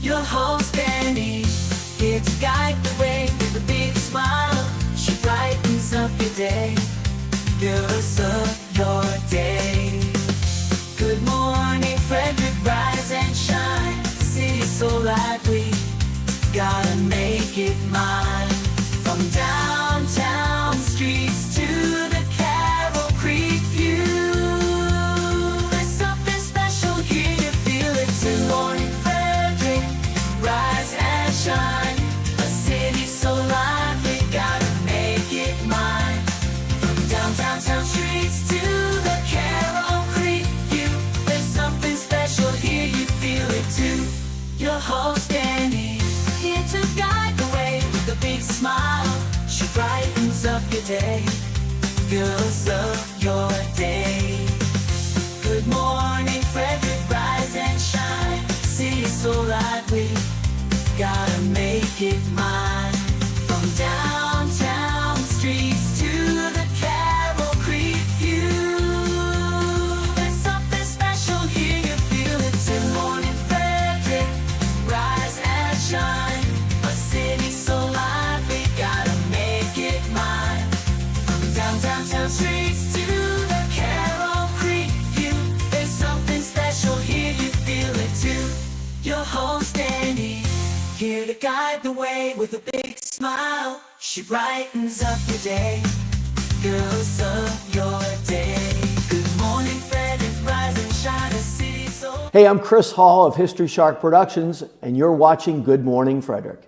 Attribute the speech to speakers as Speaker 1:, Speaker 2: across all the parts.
Speaker 1: Your host Danny, here to guide the way with a big smile. She brightens up your day, fills up your day. Good morning Frederick, rise and shine. The city's so lively, gotta make it mine. From downtown streets to the Carroll Creek view, there's something special here, you feel it too. Good morning Frederick, rise and shine. A city so lively, gotta make it mine. From downtown streets to the Carroll Creek view, there's something special here, you feel it too. Your host Danny, here to guide the way with a big smile. She brightens up your day, fills up your day. Good morning Frederick, rise and shine. City's so lively, gotta make it mine. From downtown streets to the Carroll Creek view, there's something special here, you feel it too. Good morning Frederick, rise and shine. A city so lively, gotta make it mine. From downtown streets to the Carroll Creek view, there's something special here, you feel it too. Your host Danny, here to guide the way with a big smile. She brightens up your day, fills up your day. Good morning Frederick, rise and shine. A city so...
Speaker 2: Hey, I'm Chris Hall of History Shark Productions, and you're watching Good Morning Frederick.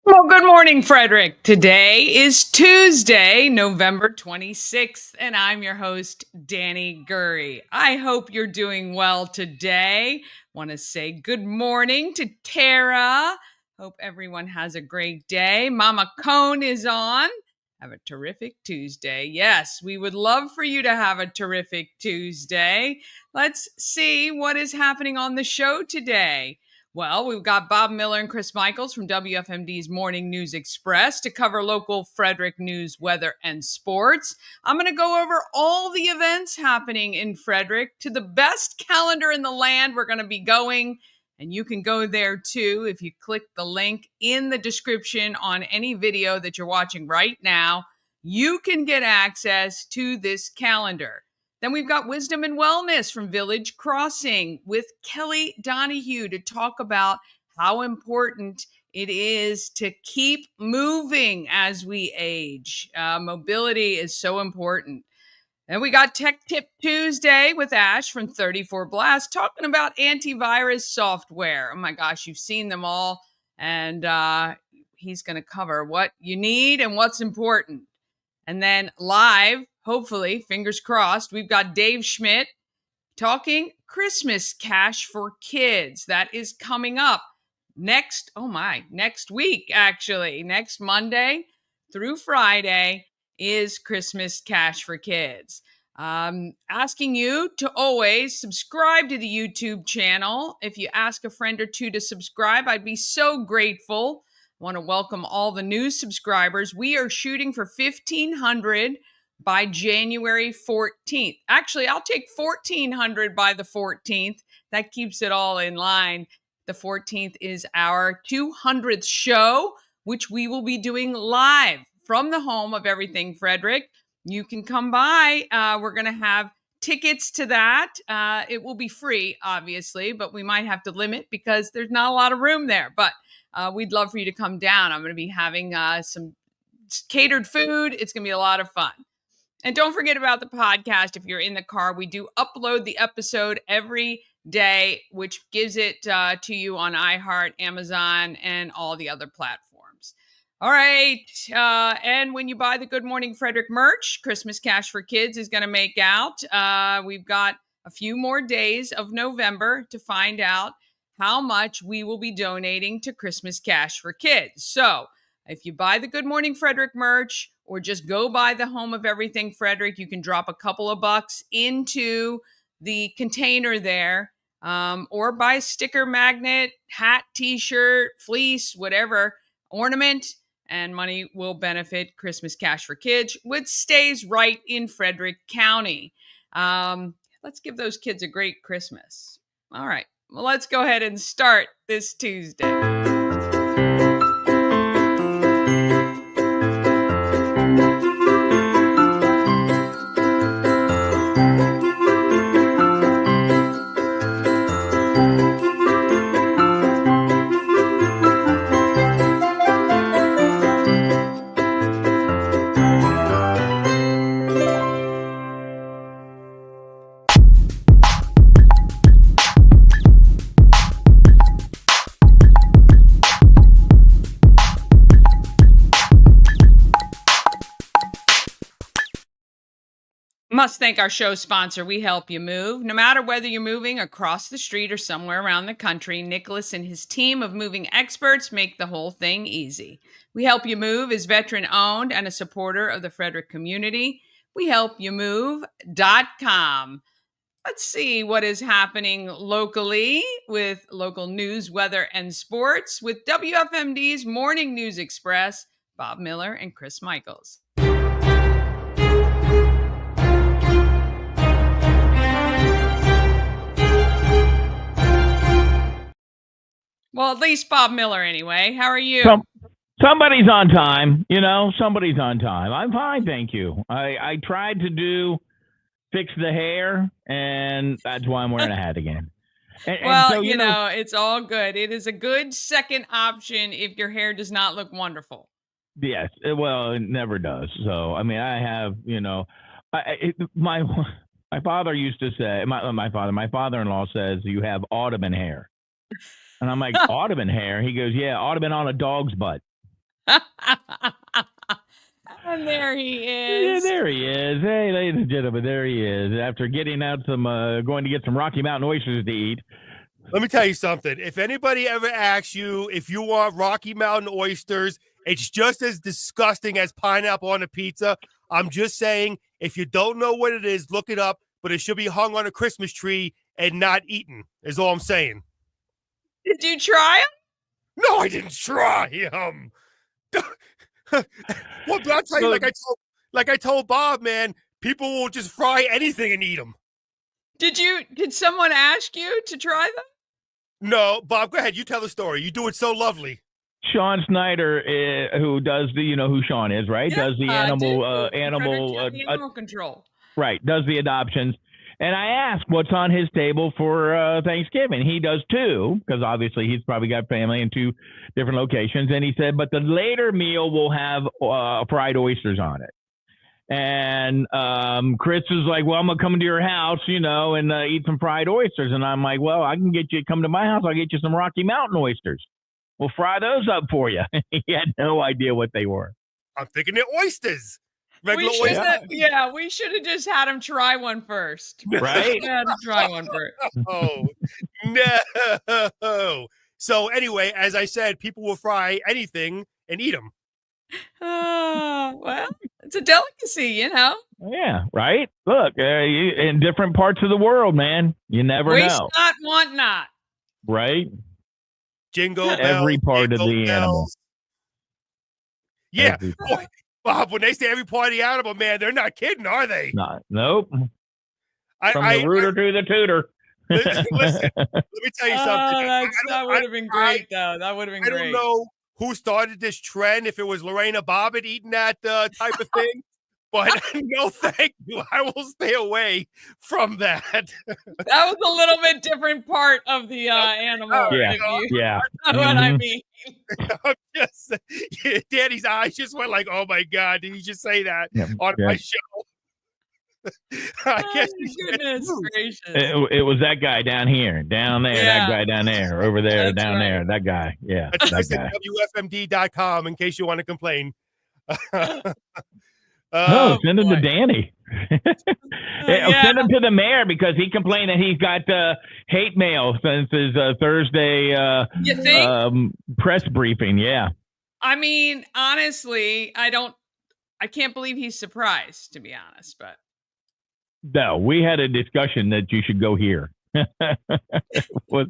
Speaker 3: Well, good morning, Frederick. Today is Tuesday, November 26th, and I'm your host, Danny Gurry. I hope you're doing well today. Want to say good morning to Tara. Hope everyone has a great day. Mama Cone is on. Have a terrific Tuesday. Yes, we would love for you to have a terrific Tuesday. Let's see what is happening on the show today. Well, we've got Bob Miller and Chris Michaels from WFMD's Morning News Express to cover local Frederick news, weather, and sports. I'm going to go over all the events happening in Frederick to the best calendar in the land. We're going to be going, and you can go there too if you click the link in the description on any video that you're watching right now. You can get access to this calendar. Then we've got Wisdom and Wellness from Village Crossing with Kelli Donaghue to talk about how important it is to keep moving as we age. Mobility is so important. Then we got Tech Tip Tuesday with Ash from 34Blast talking about antivirus software. Oh my gosh, you've seen them all. And he's going to cover what you need and what's important. And then live, hopefully, fingers crossed, we've got Dave Schmidt talking Christmas cash for kids. That is coming up next week, actually. Next Monday through Friday is Christmas cash for kids. Asking you to always subscribe to the YouTube channel. If you ask a friend or two to subscribe, I'd be so grateful. I want to welcome all the new subscribers. We are shooting for 1,500 by January 14th. Actually, I'll take 1,400 by the 14th. That keeps it all in line. The 14th is our 200th show, which we will be doing live from the home of Everything Frederick. You can come by. We're going to have tickets to that. It will be free, obviously, but we might have to limit because there's not a lot of room there. But we'd love for you to come down. I'm going to be having some catered food. It's going to be a lot of fun. And don't forget about the podcast. If you're in the car, we do upload the episode every day, which gives it to you on iHeart, Amazon, and all the other platforms. All right. And when you buy the Good Morning Frederick merch, Christmas Cash for Kids is going to make out. We've got a few more days of November to find out how much we will be donating to Christmas Cash for Kids. So if you buy the Good Morning Frederick merch or just go by the home of Everything Frederick, you can drop a couple of bucks into the container there, or buy a sticker, magnet, hat, t-shirt, fleece, whatever, ornament, and money will benefit Christmas Cash for Kids, which stays right in Frederick County. Let's give those kids a great Christmas. All right. Well, let's go ahead and start this Tuesday. Must thank our show sponsor, We Help You Move. No matter whether you're moving across the street or somewhere around the country, Nicholas and his team of moving experts make the whole thing easy. We Help You Move is veteran-owned and a supporter of the Frederick community. WeHelpYouMove.com. Let's see what is happening locally with local news, weather, and sports with WFMD's Morning News Express, Bob Miller and Chris Michaels. Well, at least Bob Miller anyway. How are you?
Speaker 4: Somebody's on time. Somebody's on time. I'm fine, thank you. I tried to fix the hair, and that's why I'm wearing a hat again.
Speaker 3: And so, you know, it's all good. It is a good second option if your hair does not look wonderful.
Speaker 4: Yes. Well, it never does. So, I mean, I have, my father used to say, my father-in-law says you have Audubon hair. And I'm like, Audubon hair? He goes, yeah, Audubon on a dog's butt.
Speaker 3: And there he is.
Speaker 4: Yeah, there he is. Hey, ladies and gentlemen, there he is. After getting out going to get some Rocky Mountain oysters to eat.
Speaker 5: Let me tell you something. If anybody ever asks you if you want Rocky Mountain oysters, it's just as disgusting as pineapple on a pizza. I'm just saying, if you don't know what it is, look it up, but it should be hung on a Christmas tree and not eaten, is all I'm saying.
Speaker 3: Did you try them?
Speaker 5: No, I didn't try them. Well, but I'll tell you, like I told Bob, man, people will just fry anything and eat them.
Speaker 3: Did someone ask you to try them?
Speaker 5: No, Bob, go ahead. You tell the story. You do it so lovely.
Speaker 4: Sean Snyder, who does who Sean is, right?
Speaker 3: Yeah,
Speaker 4: does the
Speaker 3: animal control.
Speaker 4: Right, does the adoptions. And I asked what's on his table for Thanksgiving. He does too, because obviously he's probably got family in two different locations. And he said, but the later meal will have fried oysters on it. And Chris is like, well, I'm going to come to your house, and eat some fried oysters. And I'm like, well, I can come to my house. I'll get you some Rocky Mountain oysters. We'll fry those up for you. He had no idea what they were.
Speaker 5: I'm thinking they're oysters.
Speaker 3: We should have just had him try one first.
Speaker 4: Right?
Speaker 3: Try one first.
Speaker 5: Oh, no. So anyway, as I said, people will fry anything and eat them.
Speaker 3: Well, it's a delicacy,
Speaker 4: Yeah, right? Look, in different parts of the world, man, you never
Speaker 3: Waste
Speaker 4: know.
Speaker 3: not, want not.
Speaker 4: Right?
Speaker 5: Jingle bells,
Speaker 4: every part of the animal.
Speaker 5: Yeah. Boy, Bob, when they say every part of the animal, man, they're not kidding, are they?
Speaker 4: Nope. From the rooter to the tutor.
Speaker 5: Listen, let me tell you something.
Speaker 3: That would have been great, though. That would have been great.
Speaker 5: I don't know who started this trend, if it was Lorena Bobbitt eating that type of thing, but no, thank you. I will stay away from that.
Speaker 3: That was a little bit different part of the animal.
Speaker 4: Yeah.
Speaker 3: That's what I mean.
Speaker 5: I'm just, Danny's eyes just went like, oh my God, did he just say that on my show? I guess
Speaker 3: goodness gracious.
Speaker 4: It was that guy down here, down there, that guy down there, over there, down there, that guy. Yeah.
Speaker 5: That's that guy. WFMD.com in case you want to complain.
Speaker 4: Send him to Danny. Send him to the mayor because he complained that he's got hate mail since his Thursday press briefing. Yeah.
Speaker 3: I mean, honestly, I can't believe he's surprised, to be honest, but.
Speaker 4: No, we had a discussion that you should go here. It was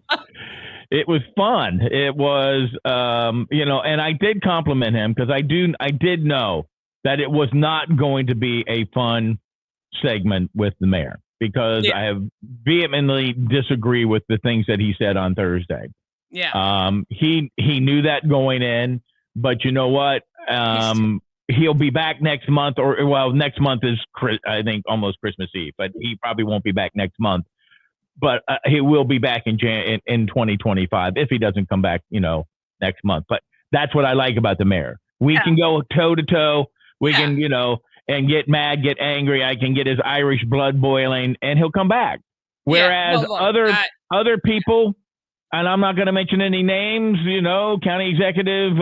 Speaker 4: fun. It was, and I did compliment him because I did know that it was not going to be a fun segment with the mayor because I have vehemently disagree with the things that he said on Thursday.
Speaker 3: Yeah.
Speaker 4: He knew that going in, but you know what? He'll be back next month, next month is, I think, almost Christmas Eve, but he probably won't be back next month. But he will be back in 2025 if he doesn't come back, next month. But that's what I like about the mayor. We can go toe to toe. We can, and get mad, get angry. I can get his Irish blood boiling, and he'll come back. Whereas other people, and I'm not going to mention any names, county executive,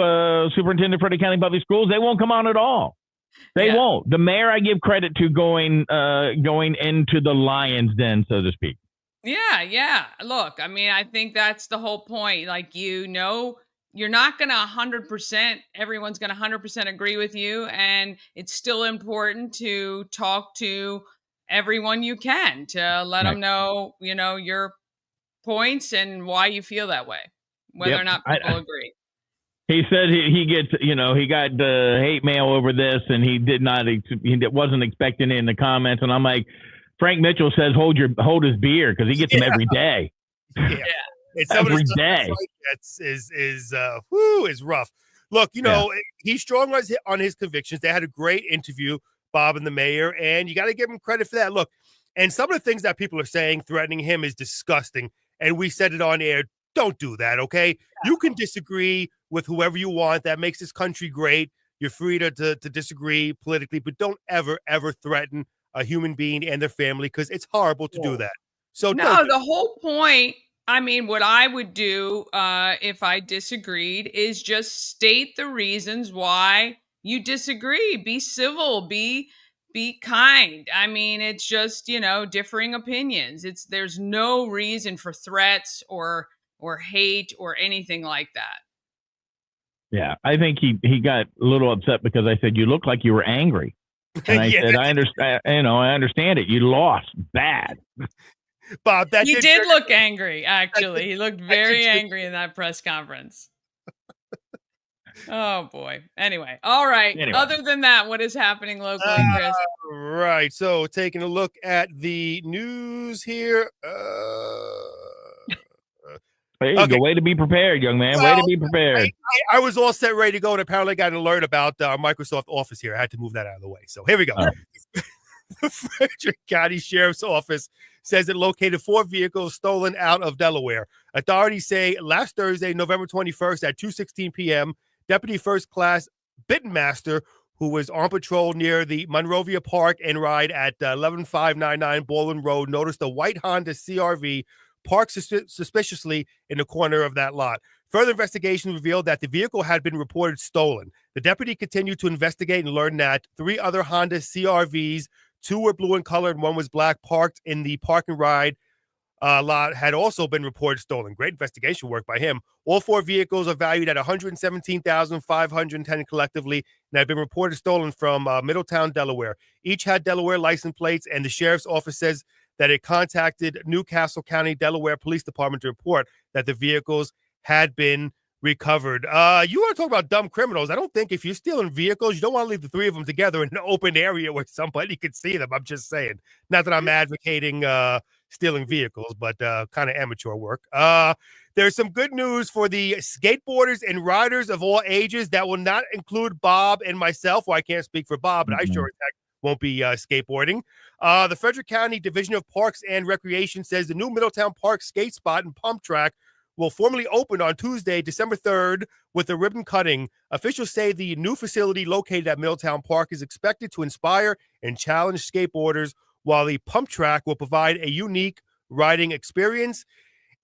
Speaker 4: superintendent for the county public schools, they won't come on at all. They won't. The mayor, I give credit to going into the lion's den, so to speak.
Speaker 3: Yeah. Look, I mean, I think that's the whole point. Like, you're not going to 100%, everyone's going to 100% agree with you. And it's still important to talk to everyone you can to let them know, your points and why you feel that way, whether or not people agree.
Speaker 4: He said he gets, he got hate mail over this, and he wasn't expecting it in the comments. And I'm like, Frank Mitchell says hold his beer because he gets them every day.
Speaker 5: Yeah. It's every day. Is rough. Look, he's strong on his convictions. They had a great interview, Bob and the mayor, and you got to give him credit for that. Look, and some of the things that people are saying, threatening him, is disgusting. And we said it on air. Don't do that, okay? Yeah. You can disagree with whoever you want. That makes this country great. You're free to disagree politically, but don't ever, ever threaten a human being and their family, because it's horrible to do that. So
Speaker 3: the whole point, I mean, what I would do if I disagreed is just state the reasons why you disagree. Be civil, be kind. I mean, it's just, differing opinions. There's no reason for threats or hate or anything like that.
Speaker 4: Yeah, I think he got a little upset because I said, you look like you were angry. And I said, I understand. I understand it. You lost bad,
Speaker 5: Bob.
Speaker 3: He did look angry. Actually, he looked very angry in that press conference. Oh boy. Anyway, all right. Other than that, what is happening locally, Chris?
Speaker 5: Right. So, taking a look at the news here.
Speaker 4: There you go. Way to be prepared, young man. Way to be prepared.
Speaker 5: I was all set, ready to go, and apparently got an alert about Microsoft Office here. I had to move that out of the way. So here we go. The Frederick County Sheriff's Office says it located 4 vehicles stolen out of Delaware. Authorities say last Thursday, November 21st at 2:16 p.m., Deputy First Class Bittenmaster, who was on patrol near the Monrovia Park and Ride at 11599 Baldwin Road, noticed a white Honda CRV parked suspiciously in the corner of that lot. Further investigation revealed that the vehicle had been reported stolen. The deputy continued to investigate and learned that 3 other Honda CRVs, 2 were blue in color and 1 was black, parked in the Park and Ride lot, had also been reported stolen. Great investigation work by him. All 4 vehicles are valued at $117,510 collectively and have been reported stolen from Middletown, Delaware. Each had Delaware license plates, and the sheriff's office says that it contacted Newcastle County, Delaware Police Department to report that the vehicles had been recovered. You want to talk about dumb criminals? I don't think if you're stealing vehicles, you don't want to leave the 3 of them together in an open area where somebody could see them. I'm just saying. Not that I'm advocating stealing vehicles, but kind of amateur work. There's some good news for the skateboarders and riders of all ages. That will not include Bob and myself. Well, I can't speak for Bob, but I sure as heck won't be skateboarding. The Frederick County Division of Parks and Recreation says the new Middletown Park skate spot and pump track will formally open on Tuesday, December 3rd, with a ribbon cutting. Officials say the new facility located at Middletown Park is expected to inspire and challenge skateboarders, while the pump track will provide a unique riding experience.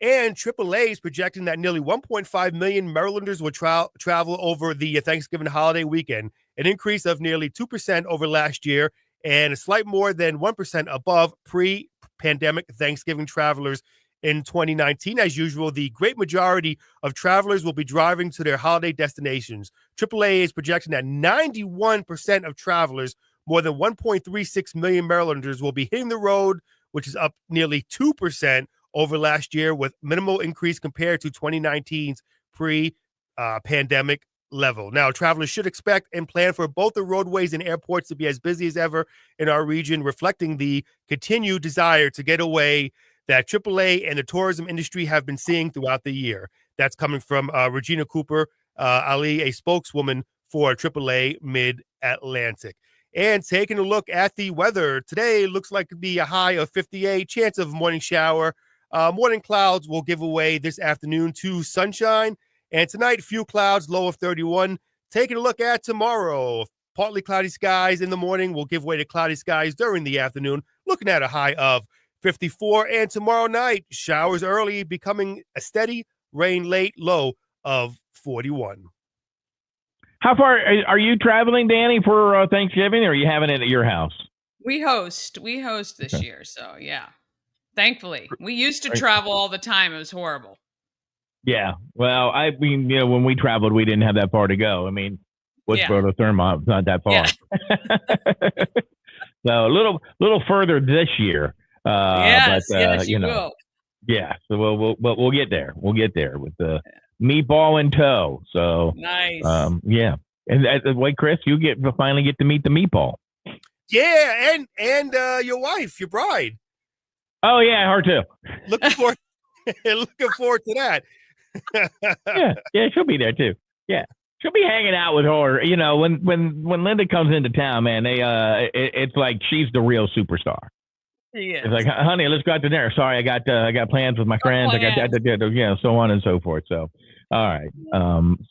Speaker 5: And AAA is projecting that nearly 1.5 million Marylanders will travel over the Thanksgiving holiday weekend, an increase of nearly 2% over last year and a slight more than 1% above pre-pandemic Thanksgiving travelers in 2019. As usual, the great majority of travelers will be driving to their holiday destinations. AAA is projecting that 91% of travelers, more than 1.36 million Marylanders, will be hitting the road, which is up nearly 2% over last year, with minimal increase compared to 2019's pre-pandemic level. Now, travelers should expect and plan for both the roadways and airports to be as busy as ever in our region, reflecting the continued desire to get away that AAA and the tourism industry have been seeing throughout the year. That's coming from Regina Cooper Ali, a spokeswoman for AAA Mid-Atlantic. And taking a look at the weather, today looks like it'll be a high of 58, chance of morning shower. Morning clouds will give away this afternoon to sunshine. And tonight, few clouds, low of 31. Taking a look at tomorrow, partly cloudy skies in the morning will give way to cloudy skies during the afternoon, looking at a high of 54. And tomorrow night, showers early, becoming a steady, rain late, low of 41.
Speaker 4: How far are you traveling, Danny, for Thanksgiving, or are you having it at your house?
Speaker 3: We host this year, so yeah. Thankfully, we used to travel all the time. It was horrible.
Speaker 4: Yeah, well, I mean, when we traveled, we didn't have that far to go. I mean, Woodsboro to Thurmont, not that far.
Speaker 3: Yeah.
Speaker 4: So a little further this year.
Speaker 3: Yes, you will.
Speaker 4: Yeah, so we'll get there. We'll get there with the meatball in tow. So
Speaker 3: nice.
Speaker 4: Yeah, and wait, Chris, you finally get to meet the meatball.
Speaker 5: Yeah, and your wife, your bride.
Speaker 4: Oh yeah, her too.
Speaker 5: Looking forward to that.
Speaker 4: yeah, she'll be there too. Yeah, she'll be hanging out with her. When Linda comes into town, man, it's like she's the real superstar.
Speaker 3: Yeah.
Speaker 4: It's like, honey, let's go out to dinner. Sorry, I got plans with my friends. I got that, so on and so forth. So, all right.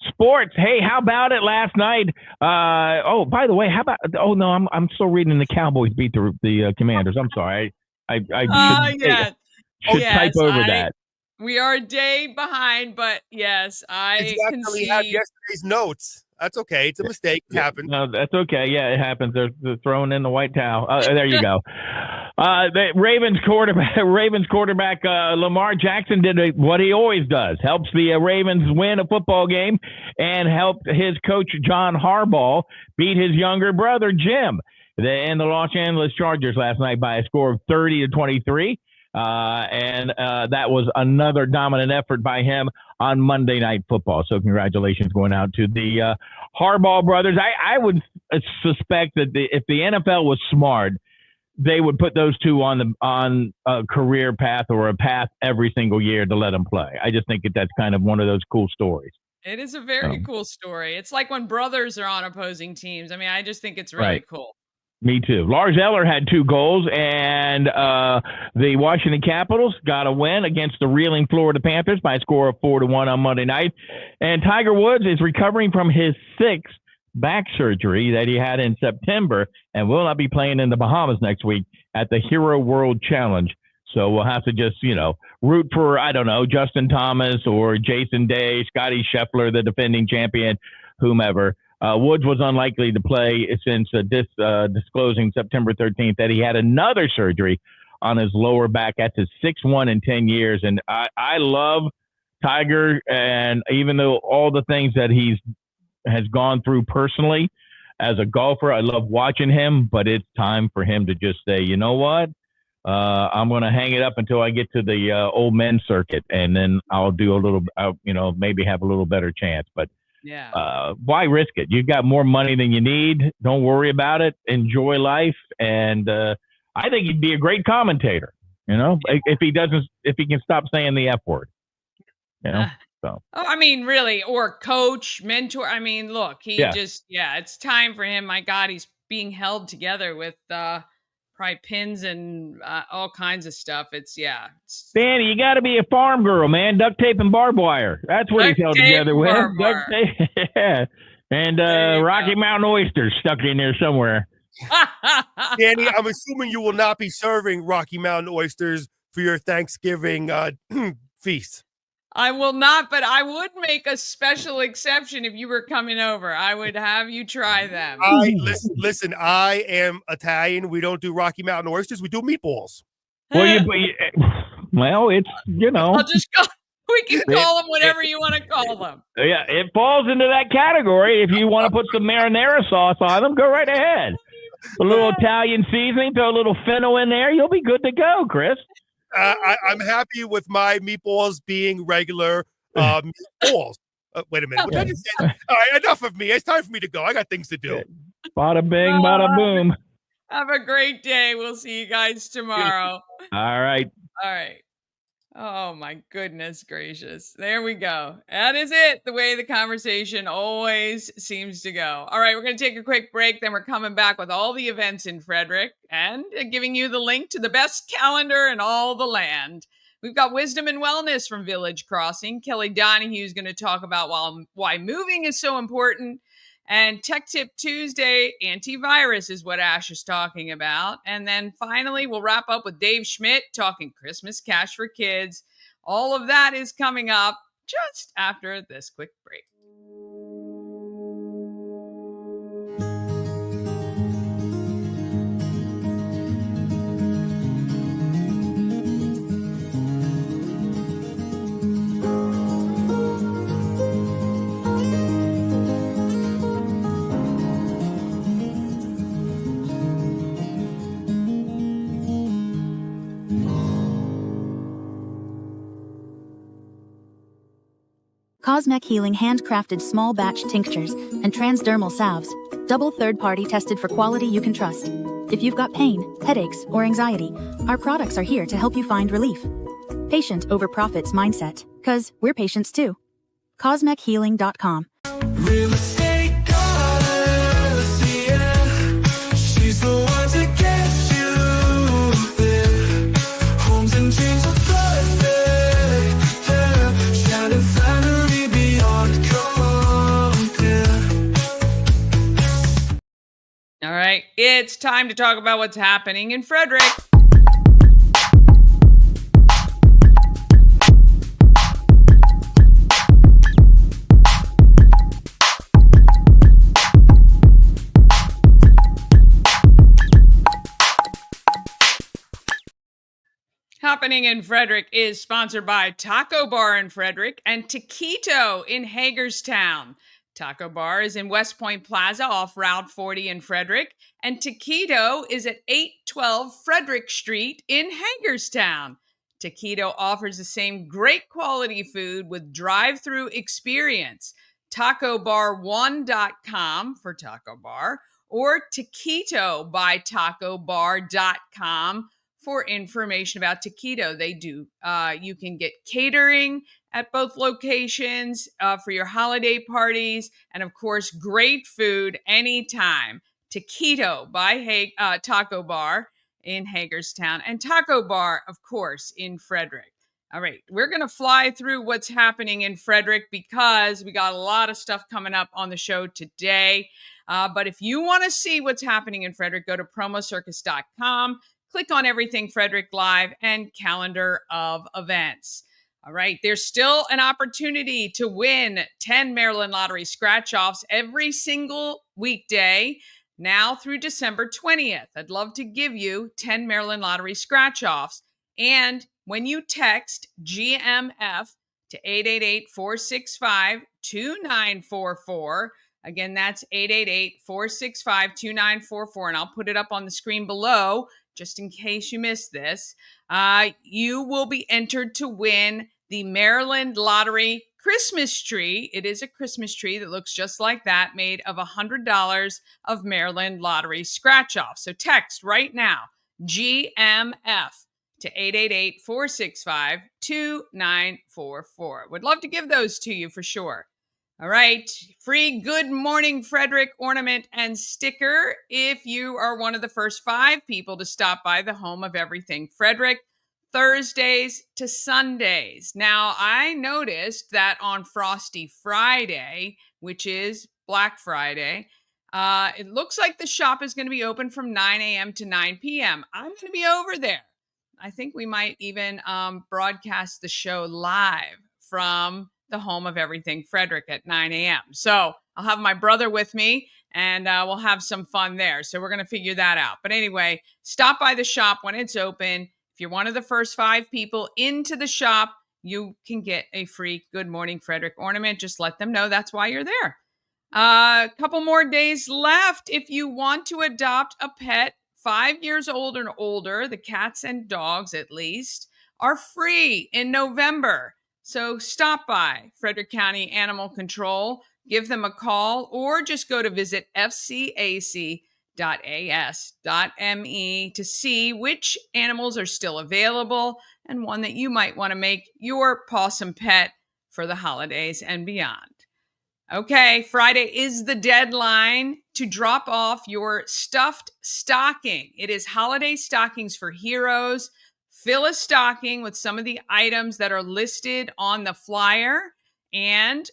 Speaker 4: Sports. Hey, how about it last night? Oh, by the way, how about? Oh no, I'm still reading the Cowboys beat the Commanders. I'm sorry. I should type over that.
Speaker 3: We are a day behind, but yes, I can see.
Speaker 5: Have yesterday's notes. That's okay. It's a mistake. It happens.
Speaker 4: No, that's okay. Yeah, it happens. They're throwing in the white towel. There you go. The Ravens quarterback Lamar Jackson did what he always does. Helps the Ravens win a football game and helped his coach John Harbaugh beat his younger brother Jim and the Los Angeles Chargers last night by a score of 30-23. And that was another dominant effort by him on Monday Night Football. So congratulations going out to the Harbaugh brothers. I would suspect that if the NFL was smart, they would put those two on a career path or a path every single year to let them play. I just think that's kind of one of those cool stories.
Speaker 3: It is a very cool story. It's like when brothers are on opposing teams. I mean, I just think it's really cool.
Speaker 4: Me too. Lars Eller had 2 goals, and the Washington Capitals got a win against the reeling Florida Panthers by a score of 4-1 on Monday night. And Tiger Woods is recovering from his 6th back surgery that he had in September and will not be playing in the Bahamas next week at the Hero World Challenge. So we'll have to just, root for, I don't know, Justin Thomas or Jason Day, Scotty Scheffler, the defending champion, whomever. Woods was unlikely to play since disclosing September 13th that he had another surgery on his lower back. That's his 6th one in 10 years. And I love Tiger, and even though all the things that has gone through personally as a golfer, I love watching him, but it's time for him to just say, you know what? I'm going to hang it up until I get to the old men's circuit, and then I'll do a little, maybe have a little better chance. But why risk it? You've got more money than you need. Don't worry about it. Enjoy life. And I think he'd be a great commentator, if he can stop saying the F word, So.
Speaker 3: Oh, I mean, really, or coach, mentor. I mean, look, it's time for him. My God, he's being held together with probably pins and all kinds of stuff.
Speaker 4: Danny, you got to be a farm girl, man. Duct tape and barbed wire. That's what he's held together with. Duct tape, yeah. And Rocky Mountain oysters stuck in there somewhere.
Speaker 5: Danny, I'm assuming you will not be serving Rocky Mountain oysters for your Thanksgiving feast.
Speaker 3: I will not, but I would make a special exception if you were coming over. I would have you try them.
Speaker 5: Listen, I am Italian. We don't do Rocky Mountain oysters. We do meatballs.
Speaker 4: Well, it's,
Speaker 3: I'll just go. We can call them whatever you want to call them.
Speaker 4: Yeah, it falls into that category. If you want to put some marinara sauce on them, go right ahead. A little Italian seasoning, throw a little fennel in there. You'll be good to go, Chris.
Speaker 5: I'm happy with my meatballs being regular meatballs. Wait a minute. What did I just say? All right, enough of me. It's time for me to go. I got things to do.
Speaker 4: Bada bing, bada boom.
Speaker 3: Have a great day. We'll see you guys tomorrow.
Speaker 4: All right.
Speaker 3: All right. Oh my goodness gracious. There we go. That is it. The way the conversation always seems to go. All right, we're going to take a quick break. Then we're coming back with all the events in Frederick and giving you the link to the best calendar in all the land. We've got Wisdom and Wellness from Village Crossing. Kelli Donaghue is going to talk about why moving is so important. And Tech Tip Tuesday, antivirus is what Ash is talking about. And then finally, we'll wrap up with Dave Schmidt talking Christmas cash for kids. All of that is coming up just after this quick break.
Speaker 6: Cosmec Healing handcrafted small batch tinctures and transdermal salves, double third-party tested for quality you can trust. If you've got pain, headaches, or anxiety, our products are here to help you find relief. Patient over profits mindset, 'cause we're patients too. CosmecHealing.com.
Speaker 1: Real estate goddess, yeah. She's the one to get you there. Homes and dreams are perfect, yeah. Shining family beyond compare.
Speaker 3: All right, it's time to talk about what's happening in Frederick. Happening in Frederick is sponsored by Taco Bar in Frederick and Taquito in Hagerstown. Taco Bar is in West Point Plaza off Route 40 in Frederick, and Taquito is at 812 Frederick Street in Hagerstown. Taquito offers the same great quality food with drive-through experience. TacoBar1.com for Taco Bar or TaquitoByTacoBar.com for information about Taquito. They do. You can get catering at both locations for your holiday parties, and of course, great food anytime. Taquito by Taco Bar in Hagerstown and Taco Bar, of course, in Frederick. All right, we're going to fly through what's happening in Frederick because we got a lot of stuff coming up on the show today. But if you want to see what's happening in Frederick, go to promocircus.com. Click on Everything Frederick Live and calendar of events. All right, there's still an opportunity to win 10 Maryland Lottery scratch-offs every single weekday now through December 20th. I'd love to give you 10 Maryland Lottery scratch-offs. And when you text GMF to 888-465-2944, again, that's 888-465-2944, and I'll put it up on the screen below just in case you missed this, you will be entered to win the Maryland Lottery Christmas tree. It is a Christmas tree that looks just like that, made of $100 of Maryland Lottery scratch-off. So text right now, GMF to 888-465-2944. Would love to give those to you for sure. All right, free Good Morning Frederick ornament and sticker if you are one of the first 5 people to stop by the home of Everything Frederick, Thursdays to Sundays. Now, I noticed that on Frosty Friday, which is Black Friday, it looks like the shop is going to be open from 9 a.m. to 9 p.m. I'm going to be over there. I think we might even broadcast the show live from the home of Everything Frederick at 9 a.m. So I'll have my brother with me and we'll have some fun there. So we're going to figure that out. But anyway, stop by the shop when it's open. If you're one of the first 5 people into the shop, you can get a free Good Morning Frederick ornament. Just let them know that's why you're there. A couple more days left. If you want to adopt a pet 5 years old and older, the cats and dogs at least, are free in November. So stop by Frederick County Animal Control, give them a call, or just go to visit fcac.as.me to see which animals are still available and one that you might want to make your possum pet for the holidays and beyond. Okay, Friday is the deadline to drop off your stuffed stocking. It is holiday stockings for heroes. Fill a stocking with some of the items that are listed on the flyer. And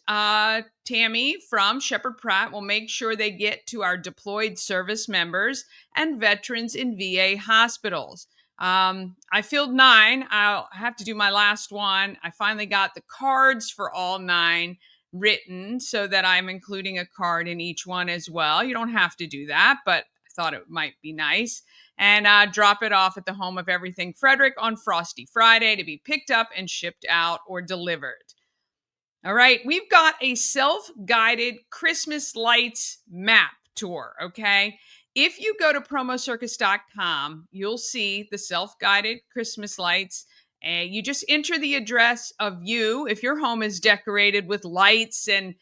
Speaker 3: Tammy from Shepherd Pratt will make sure they get to our deployed service members and veterans in VA hospitals. I filled 9. I'll have to do my last one. I finally got the cards for all 9 written so that I'm including a card in each one as well. You don't have to do that, but I thought it might be nice. And drop it off at the home of Everything Frederick on Frosty Friday to be picked up and shipped out or delivered. All right, we've got a self-guided Christmas lights map tour, okay? If you go to promocircus.com, you'll see the self-guided Christmas lights. And you just enter the address of you, if your home is decorated with lights and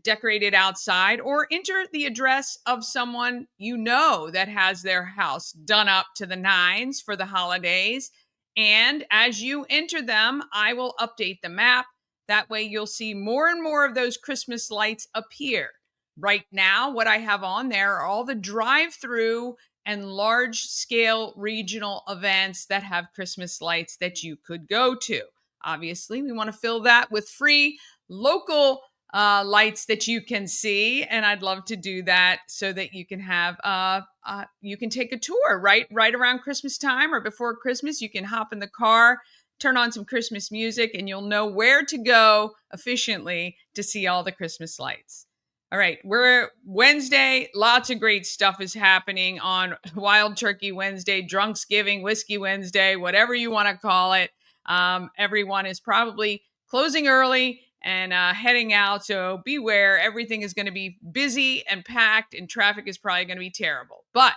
Speaker 3: decorated outside, or enter the address of someone you know that has their house done up to the nines for the holidays. And as you enter them, I will update the map. That way you'll see more and more of those Christmas lights appear. Right now, what I have on there are all the drive-through and large-scale regional events that have Christmas lights that you could go to. Obviously, we want to fill that with free local lights that you can see, and I'd love to do that so that you can have you can take a tour right around Christmas time or before Christmas. You can hop in the car, turn on some Christmas music, and you'll know where to go efficiently to see all the Christmas lights. All right, we're Wednesday. Lots of great stuff is happening on Wild Turkey Wednesday, Drunksgiving, Whiskey Wednesday, whatever you want to call it. Everyone is probably closing early and heading out, so beware. Everything is going to be busy and packed, and traffic is probably going to be terrible. But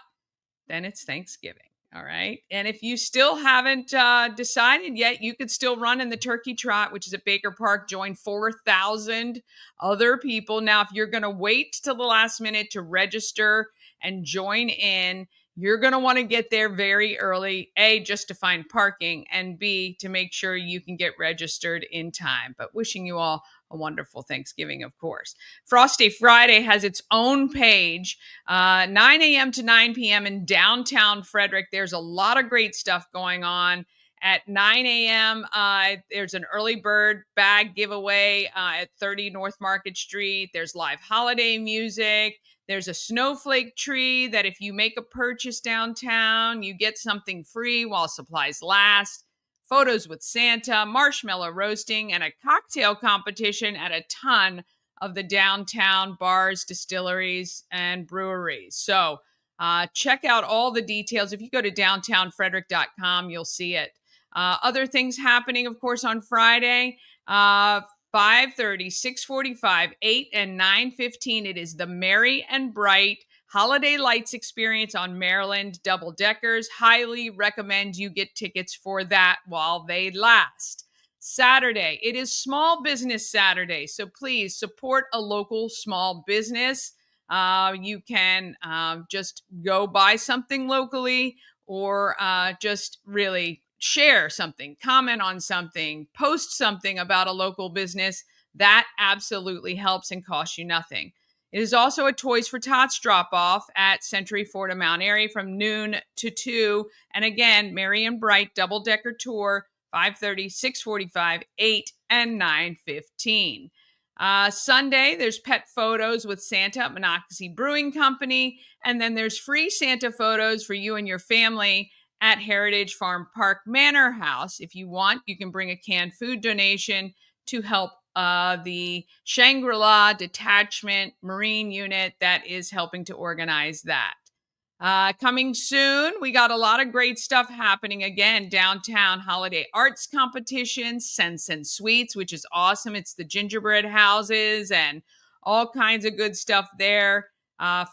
Speaker 3: then it's Thanksgiving. All right. And if you still haven't decided yet, you could still run in the Turkey Trot, which is at Baker Park. Join 4,000 other people. Now, if you're going to wait till the last minute to register and join in, you're going to want to get there very early, A, just to find parking, and B, to make sure you can get registered in time. But wishing you all a wonderful Thanksgiving, of course. Frosty Friday has its own page, 9 a.m. to 9 p.m. in downtown Frederick. There's a lot of great stuff going on. At 9 a.m., there's an early bird bag giveaway at 30 North Market Street. There's live holiday music. There's a snowflake tree that if you make a purchase downtown, you get something free while supplies last. Photos with Santa, marshmallow roasting, and a cocktail competition at a ton of the downtown bars, distilleries, and breweries. So check out all the details. If you go to downtownfrederick.com, you'll see it. Other things happening, of course, on Friday, 5:30, 6:45, 8, and 9:15. It is the Merry and Bright Holiday Lights Experience on Maryland Double Deckers. Highly recommend you get tickets for that while they last. Saturday, it is Small Business Saturday, so please support a local small business. You can just go buy something locally or just really share something, comment on something, post something about a local business. That absolutely helps and costs you nothing. It is also a Toys for Tots drop-off at Century Ford of Mount Airy from noon to 2. And again, Merry and Bright double-decker tour, 5:30, 6:45, 8, and 9:15. Sunday, there's pet photos with Santa at Monocacy Brewing Company. And then there's free Santa photos for you and your family at Heritage Farm Park Manor House. If you want, you can bring a canned food donation to help the Shangri-La Detachment Marine Unit that is helping to organize that. Coming soon, we got a lot of great stuff happening again. Downtown holiday arts competition, Sense and Sweets, which is awesome. It's the gingerbread houses and all kinds of good stuff there.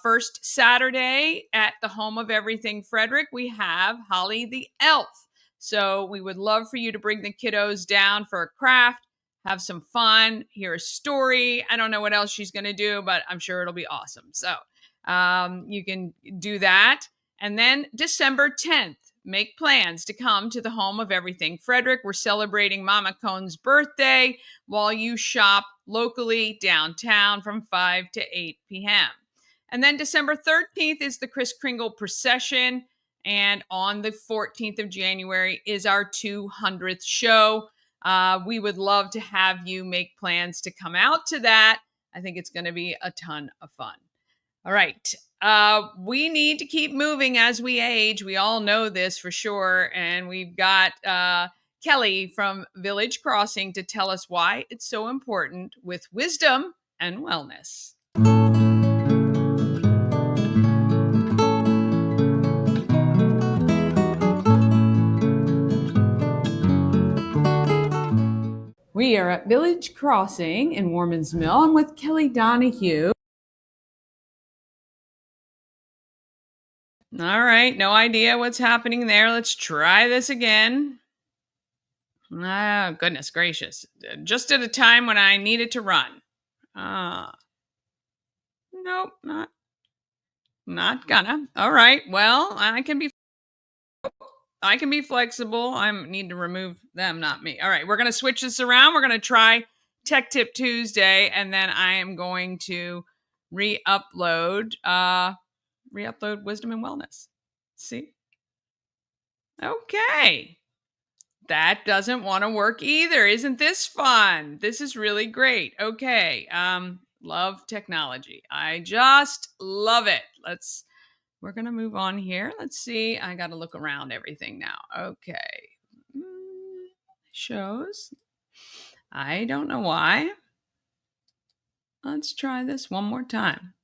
Speaker 3: First Saturday at the home of Everything Frederick, we have Holly the Elf. So we would love for you to bring the kiddos down for a craft, have some fun, hear a story. I don't know what else she's going to do, but I'm sure it'll be awesome. So you can do that. And then December 10th, make plans to come to the home of Everything Frederick. We're celebrating Mama Cohn's birthday while you shop locally downtown from 5 to 8 p.m. And then December 13th is the Kris Kringle procession. And on the 14th of January is our 200th show. We would love to have you make plans to come out to that. I think it's going to be a ton of fun. All right. We need to keep moving as we age. We all know this for sure. And we've got Kelli from Village Crossing to tell us why it's so important with wisdom and wellness. We are at Village Crossing in Warman's Mill. I'm with Kelli Donaghue. All right, no idea what's happening there. Let's try this again. Oh, goodness gracious. Just at a time when I needed to run. Nope, not gonna. All right, well, I can be flexible. I need to remove them, not me. All right, we're going to switch this around. We're going to try Tech Tip Tuesday, and then I am going to re-upload Wisdom and Wellness. See? Okay. That doesn't want to work either. Isn't this fun? This is really great. Okay. Love technology. I just love it. We're going to move on here. Let's see. I got to look around everything now. Okay. Shows. I don't know why. Let's try this one more time.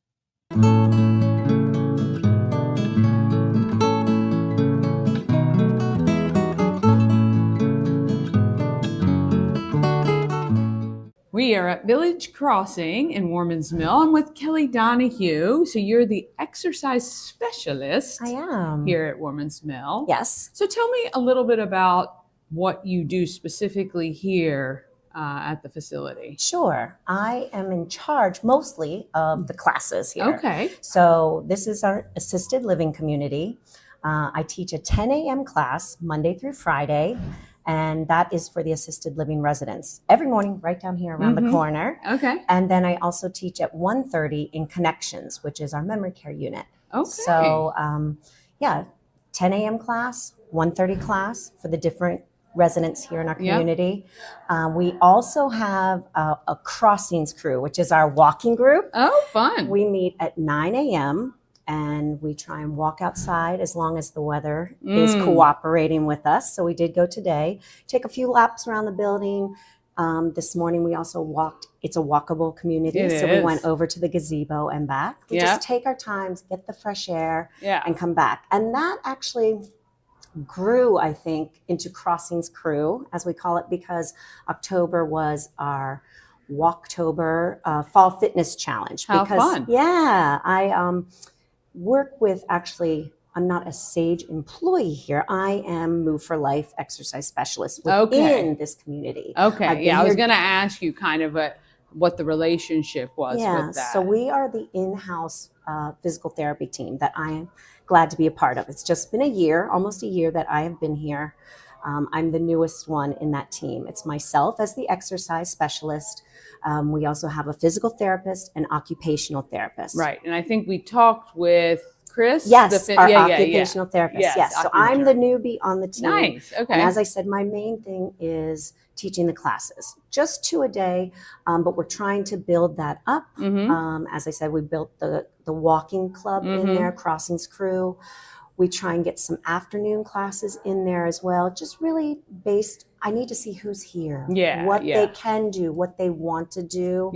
Speaker 3: We are at Village Crossing in Warman's Mill. I'm with Kelli Donaghue. So you're the exercise specialist.
Speaker 7: I am.
Speaker 3: Here at Warman's Mill.
Speaker 7: Yes.
Speaker 3: So tell me a little bit about what you do specifically here at the facility.
Speaker 7: Sure. I am in charge mostly of the classes here.
Speaker 3: Okay.
Speaker 7: So this is our assisted living community. I teach a 10 a.m. class Monday through Friday. And that is for the assisted living residents every morning, right down here around the corner.
Speaker 3: Okay.
Speaker 7: And then I also teach at 1:30 in Connections, which is our memory care unit.
Speaker 3: Okay.
Speaker 7: So, 10 a.m. class, 1:30 class for the different residents here in our community. We also have a crossings crew, which is our walking group.
Speaker 3: Oh, fun.
Speaker 7: We meet at 9 a.m. and we try and walk outside as long as the weather is cooperating with us. So we did go today, take a few laps around the building. This morning we also walked. It's a walkable community. We went over to the gazebo and back. We just take our times, get the fresh air and come back. And that actually grew, I think, into Crossings Crew, as we call it, because October was our Walktober Fall Fitness Challenge.
Speaker 3: How fun.
Speaker 7: Yeah, I work with, actually, I'm not a SAGE employee here. I am Move for Life exercise specialist within this community.
Speaker 3: Okay, I was going to ask you kind of what the relationship was with that.
Speaker 7: So we are the in-house physical therapy team that I am glad to be a part of. It's just been a year, almost a year that I have been here. I'm the newest one in that team. It's myself as the exercise specialist. We also have a physical therapist and occupational therapist.
Speaker 3: Right, and I think we talked with Chris.
Speaker 7: Yes, our occupational therapist. Yes. So I'm the newbie on the team.
Speaker 3: Nice. Okay.
Speaker 7: And as I said, my main thing is teaching the classes, just 2 a day, but we're trying to build that up. As I said, we built the walking club in there, Crossings Crew. We try and get some afternoon classes in there as well, just really based, I need to see who's here, what they can do, what they want to do,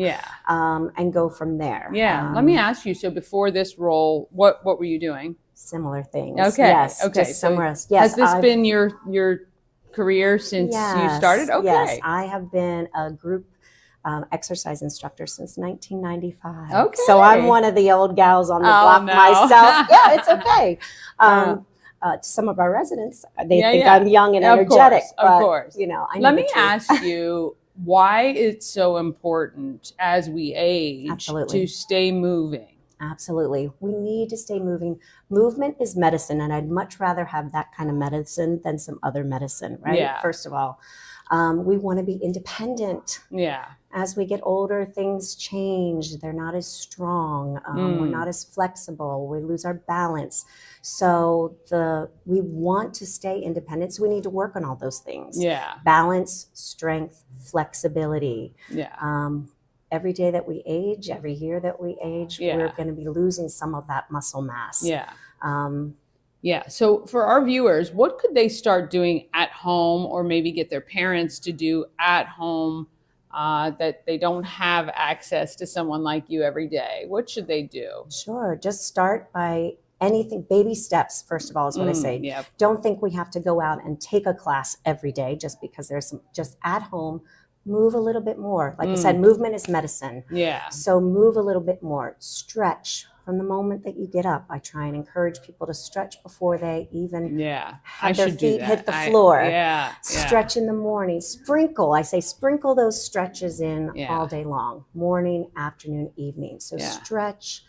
Speaker 7: and go from there.
Speaker 3: Let me ask you, so before this role, what were you doing?
Speaker 7: Similar things.
Speaker 3: Okay.
Speaker 7: Yes,
Speaker 3: okay.
Speaker 7: Just somewhere else. Yes.
Speaker 3: Has this been your career since you started? Okay.
Speaker 7: Yes, I have been a group exercise instructor since 1995.
Speaker 3: Okay.
Speaker 7: So I'm one of the old gals on the block myself. Yeah, it's okay. To some of our residents, they think I'm young and energetic.
Speaker 3: Of course.
Speaker 7: You know,
Speaker 3: Let me ask you, why it's so important as we age
Speaker 7: Absolutely.
Speaker 3: to stay moving.
Speaker 7: Absolutely. We need to stay moving. Movement is medicine, and I'd much rather have that kind of medicine than some other medicine, right?
Speaker 3: Yeah.
Speaker 7: First of all, we want to be independent.
Speaker 3: Yeah.
Speaker 7: As we get older, things change. They're not as strong. We're not as flexible. We lose our balance. So we want to stay independent. So we need to work on all those things.
Speaker 3: Yeah.
Speaker 7: Balance, strength, flexibility.
Speaker 3: Yeah.
Speaker 7: Every day that we age, every year that we age, we're going to be losing some of that muscle mass.
Speaker 3: Yeah. Yeah. So for our viewers, what could they start doing at home, or maybe get their parents to do at home that they don't have access to someone like you every day? What should they do?
Speaker 7: Sure. Just start by anything. Baby steps, first of all, is what I say.
Speaker 3: Yep.
Speaker 7: Don't think we have to go out and take a class every day just because there's some. Just at home, move a little bit more. Like I said, movement is medicine.
Speaker 3: Yeah.
Speaker 7: So move a little bit more. Stretch from the moment that you get up. I try and encourage people to stretch before they even have their feet hit the floor. Stretch in the morning. Sprinkle. I say sprinkle those stretches in all day long. Morning, afternoon, evening. So stretch.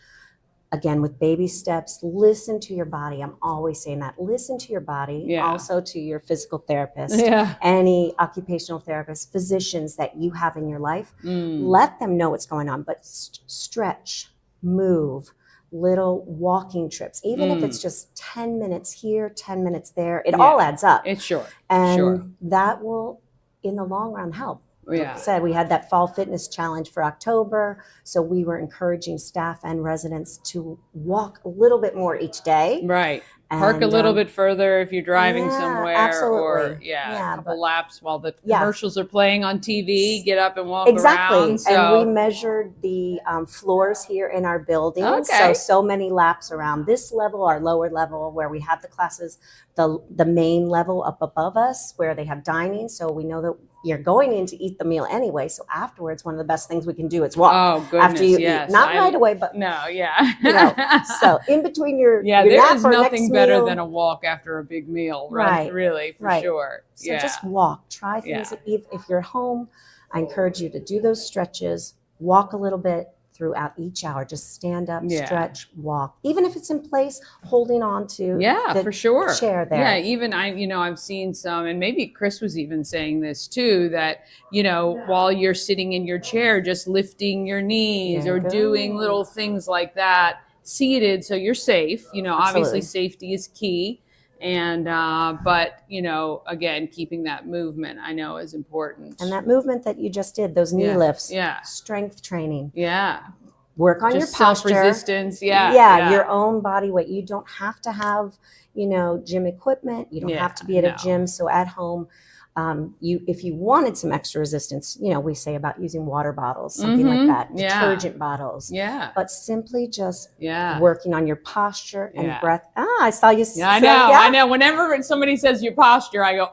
Speaker 7: Again, with baby steps, listen to your body. I'm always saying that. Listen to your body, also to your physical therapist, any occupational therapist, physicians that you have in your life. Let them know what's going on, but stretch, move, little walking trips. Even if it's just 10 minutes here, 10 minutes there, it all adds up.
Speaker 3: It's short.
Speaker 7: And that will, in the long run, help. Like I said, we had that fall fitness challenge for October. So we were encouraging staff and residents to walk a little bit more each day.
Speaker 3: Right. Park a little bit further if you're driving somewhere.
Speaker 7: Absolutely.
Speaker 3: Or a couple laps while the commercials are playing on TV. Get up and walk around.
Speaker 7: So. And we measured the floors here in our building. So many laps around this level, our lower level where we have the classes, the main level up above us where they have dining. So we know that you're going in to eat the meal anyway. So afterwards, one of the best things we can do is walk.
Speaker 3: Oh, goodness,
Speaker 7: after you eat. Not right away, but so in between your
Speaker 3: there is nothing better than a walk after a big meal, right? Really, for sure.
Speaker 7: So just walk. Try things. If you're home, I encourage you to do those stretches. Walk a little bit throughout each hour. Just stand up, stretch, walk. Even if it's in place, holding on to the
Speaker 3: for sure.
Speaker 7: chair there.
Speaker 3: Yeah, even I've seen some, and maybe Chris was even saying this too, that, while you're sitting in your chair, just lifting your knees or doing little things like that, seated, so you're safe. Obviously safety is key. And, but, again, keeping that movement, I know, is important.
Speaker 7: And that movement that you just did, those knee lifts, strength training. Work on
Speaker 3: just
Speaker 7: your posture.
Speaker 3: Self-resistance.
Speaker 7: Your own body weight. You don't have to have, gym equipment. You don't have to be at a gym. So at home, if you wanted some extra resistance, we say about using water bottles, something like that, detergent bottles. But simply just working on your posture and breath. I saw you.
Speaker 3: I know. Whenever somebody says your posture, I go,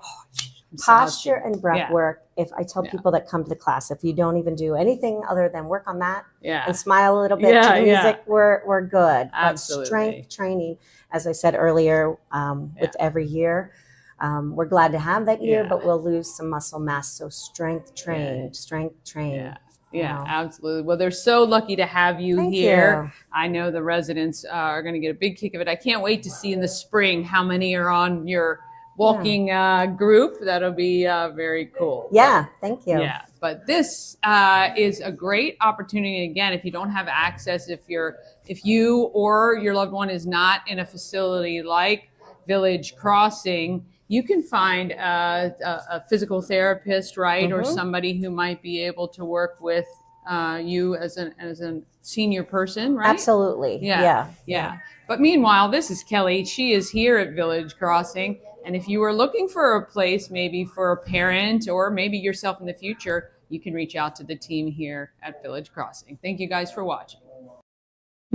Speaker 7: posture and breath work. If I tell people that come to the class, if you don't even do anything other than work on that and smile a little bit to the music, we're good.
Speaker 3: Absolutely.
Speaker 7: But strength training, as I said earlier, with every year, we're glad to have that year, but we'll lose some muscle mass. So strength train.
Speaker 3: Absolutely. Well, they're so lucky to have you here. I know the residents are going to get a big kick of it. I can't wait to see in the spring how many are on your walking group. That'll be very cool.
Speaker 7: Thank you.
Speaker 3: But this is a great opportunity. Again, if you don't have access, if you or your loved one is not in a facility like Village Crossing, you can find a physical therapist, right? Or somebody who might be able to work with you as a senior person, right?
Speaker 7: Absolutely. Yeah.
Speaker 3: But meanwhile, this is Kelli. She is here at Village Crossing. And if you are looking for a place, maybe for a parent or maybe yourself in the future, you can reach out to the team here at Village Crossing. Thank you guys for watching.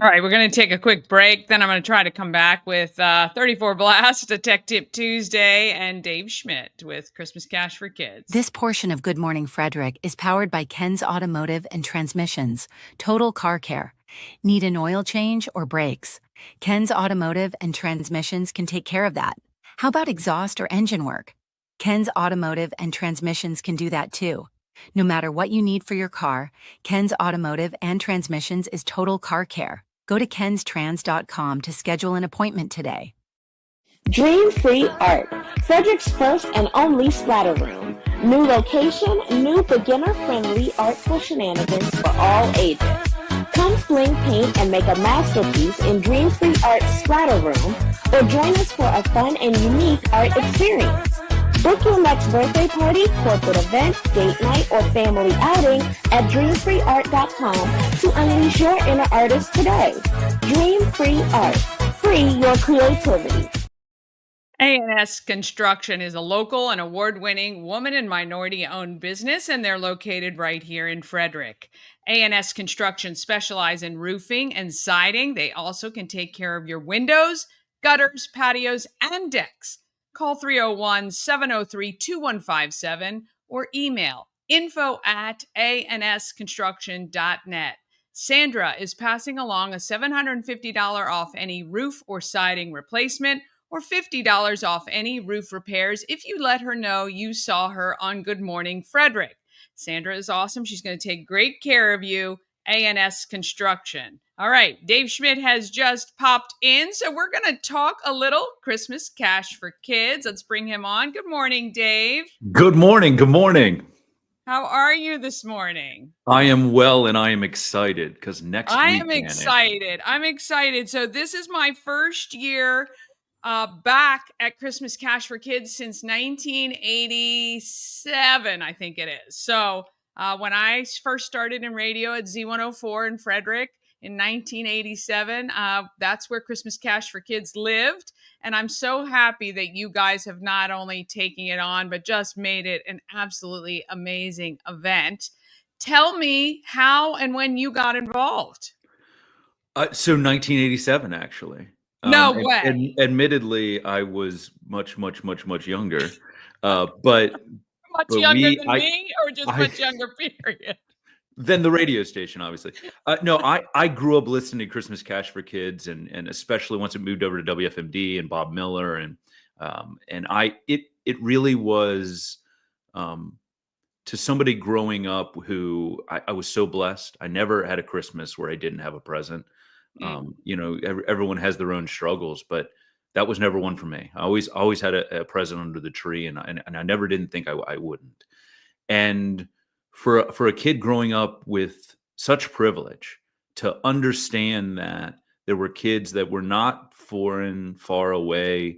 Speaker 3: All right, we're going to take a quick break. Then I'm going to try to come back with 34Blast, a Tech Tip Tuesday, and Dave Schmidt with Christmas Cash for Kids.
Speaker 8: This portion of Good Morning Frederick is powered by Ken's Automotive and Transmissions, Total Car Care. Need an oil change or brakes? Ken's Automotive and Transmissions can take care of that. How about exhaust or engine work? Ken's Automotive and Transmissions can do that too. No matter what you need for your car, Ken's Automotive and Transmissions is total car care. Go to kenstrans.com to schedule an appointment today.
Speaker 9: Dream Free Art, Frederick's first and only splatter room. New location, new beginner-friendly artful shenanigans for all ages. Come sling paint and make a masterpiece in Dream Free Art Splatter Room, or join us for a fun and unique art experience. Book your next birthday party, corporate event, date night, or family outing at dreamfreeart.com to unleash your inner artist today. Dream Free Art. Free your creativity.
Speaker 3: A&S Construction is a local and award-winning woman and minority-owned business, and they're located right here in Frederick. A&S Construction specializes in roofing and siding. They also can take care of your windows, gutters, patios, and decks. Call 301-703-2157 or email info@ansconstruction.net. Sandra is passing along a $750 off any roof or siding replacement, or $50 off any roof repairs if you let her know you saw her on Good Morning Frederick. Sandra is awesome. She's going to take great care of you. A&S Construction. All right, Dave Schmidt has just popped in, so we're going to talk a little Christmas cash for kids. Let's bring him on. Good morning, Dave.
Speaker 10: Good morning. Good morning.
Speaker 3: How are you this morning?
Speaker 10: I am well, and I am excited because next week.
Speaker 3: I'm excited. So this is my first year back at Christmas Cash for Kids since 1987, I think it is. So when I first started in radio at Z104 in Frederick in 1987, that's where Christmas Cash for Kids lived. And I'm so happy that you guys have not only taken it on, but just made it an absolutely amazing event. Tell me how and when you got involved.
Speaker 10: So 1987, actually.
Speaker 3: No way.
Speaker 10: Admittedly, I was much younger. But
Speaker 3: much younger than me, or just much younger, period?
Speaker 10: Than the radio station, obviously. No, I grew up listening to Christmas Cash for Kids, and especially once it moved over to WFMD and Bob Miller, and it really was to somebody growing up who I was so blessed. I never had a Christmas where I didn't have a present. Everyone has their own struggles, but that was never one for me. I always had a present under the tree, and I never didn't think I wouldn't. And for a kid growing up with such privilege to understand that there were kids that were not foreign, far away,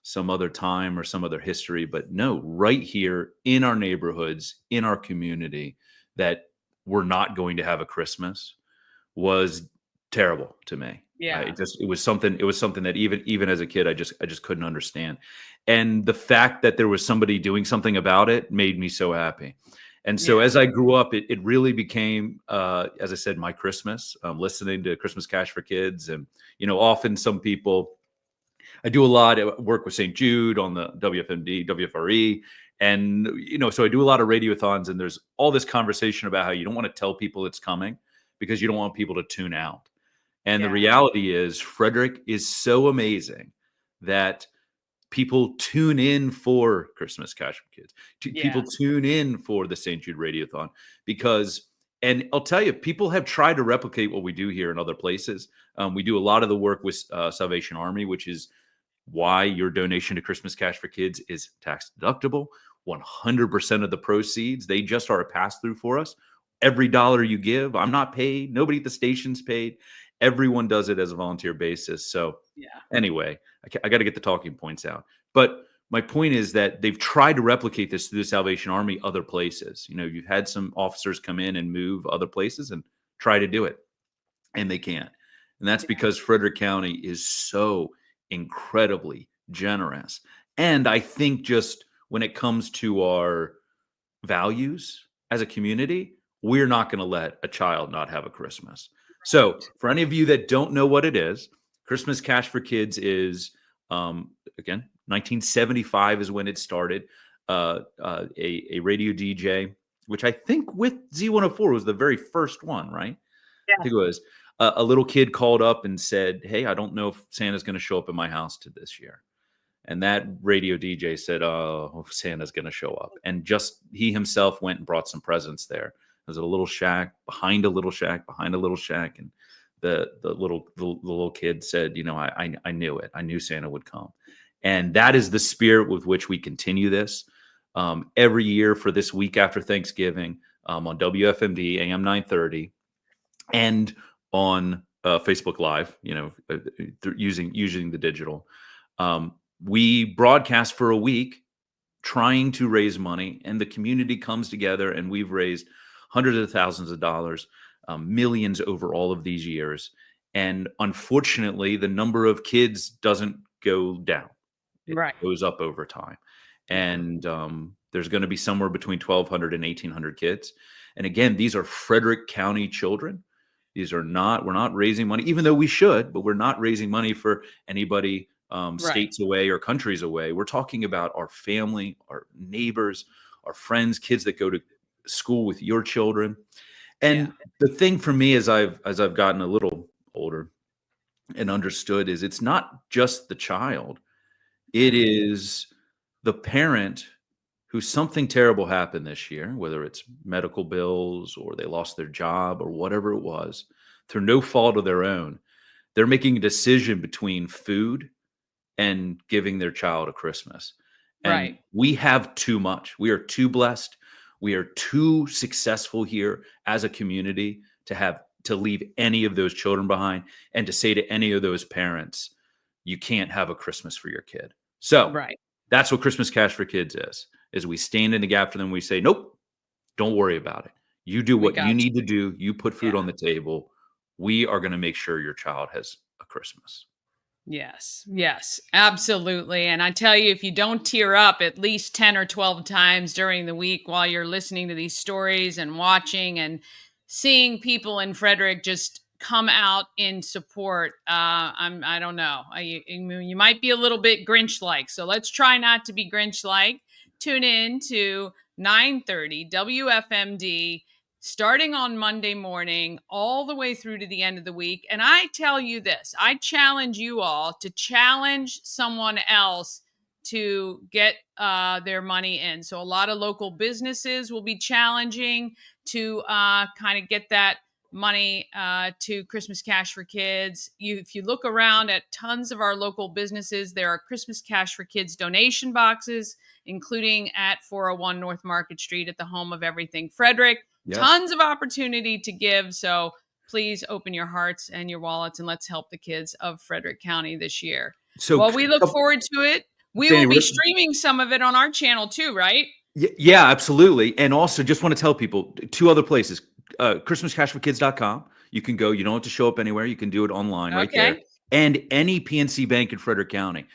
Speaker 10: some other time or some other history, but no, right here in our neighborhoods, in our community, that were not going to have a Christmas was terrible to me.
Speaker 3: Yeah.
Speaker 10: It was something that even as a kid, I just couldn't understand. And the fact that there was somebody doing something about it made me so happy. And so as I grew up, it really became, as I said, my Christmas, listening to Christmas Cash for Kids. And, often some people, I do a lot of work with St. Jude on the WFMD, WFRE. And, so I do a lot of radiothons, and there's all this conversation about how you don't want to tell people it's coming because you don't want people to tune out. And the reality is Frederick is so amazing that people tune in for Christmas Cash for Kids. People tune in for the St. Jude Radiothon because, and I'll tell you, people have tried to replicate what we do here in other places. We do a lot of the work with Salvation Army, which is why your donation to Christmas Cash for Kids is tax deductible. 100% of the proceeds, they just are a pass-through for us. Every dollar you give, I'm not paid. Nobody at the station's paid. Everyone does it as a volunteer basis. So anyway, I got to get the talking points out. But my point is that they've tried to replicate this through the Salvation Army other places. You've had some officers come in and move other places and try to do it, and they can't. And that's because Frederick County is so incredibly generous. And I think just when it comes to our values as a community, we're not going to let a child not have a Christmas. So for any of you that don't know what it is, Christmas Cash for Kids is, again, 1975 is when it started. A radio DJ, which I think with Z104 was the very first one, right? Yeah. I think it was. A little kid called up and said, "Hey, I don't know if Santa's going to show up at my house this year." And that radio DJ said, "Oh, Santa's going to show up." And just he himself went and brought some presents there. There's a little shack behind a little shack behind a little shack, and the little kid said, "You know, I knew it. I knew Santa would come." And that is the spirit with which we continue this every year for this week after Thanksgiving on WFMD AM 930 and on Facebook Live. You know, using the digital. We broadcast for a week trying to raise money, and the community comes together, and we've raised hundreds of thousands of dollars, millions over all of these years. And unfortunately, the number of kids doesn't go down. It goes up over time. And there's going to be somewhere between 1,200 and 1,800 kids. And again, these are Frederick County children. These are not, we're not raising money, even though we should, but we're not raising money for anybody states away or countries away. We're talking about our family, our neighbors, our friends, kids that go to school with your children. And the thing for me, as I've gotten a little older and understood, is it's not just the child. It is the parent who something terrible happened this year, whether it's medical bills or they lost their job or whatever it was, through no fault of their own. They're making a decision between food and giving their child a Christmas. And we have too much. We are too blessed. We are too successful here as a community to leave any of those children behind and to say to any of those parents, you can't have a Christmas for your kid. So that's what Christmas Cash for Kids is we stand in the gap for them. We say, nope, don't worry about it. You do what you need to do. You put food on the table. We are going to make sure your child has a Christmas.
Speaker 3: Yes, absolutely. And I tell you, if you don't tear up at least 10 or 12 times during the week while you're listening to these stories and watching and seeing people in Frederick just come out in support, I don't know. You might be a little bit Grinch-like, so let's try not to be Grinch-like. Tune in to 9:30 WFMD starting on Monday morning all the way through to the end of the week. And I tell you this, I challenge you all to challenge someone else to get their money in. So a lot of local businesses will be challenging to kind of get that money to Christmas Cash for Kids. If you look around at tons of our local businesses, there are Christmas Cash for Kids donation boxes, including at 401 North Market Street at the home of everything Frederick. Tons of opportunity to give. So please open your hearts and your wallets and let's help the kids of Frederick County this year. So well, we look forward to it. We will be streaming some of it on our channel too, right?
Speaker 10: Yeah, absolutely. And also just want to tell people two other places, ChristmasCashForKids.com. You can go, you don't have to show up anywhere. You can do it online right there. And any PNC bank in Frederick County.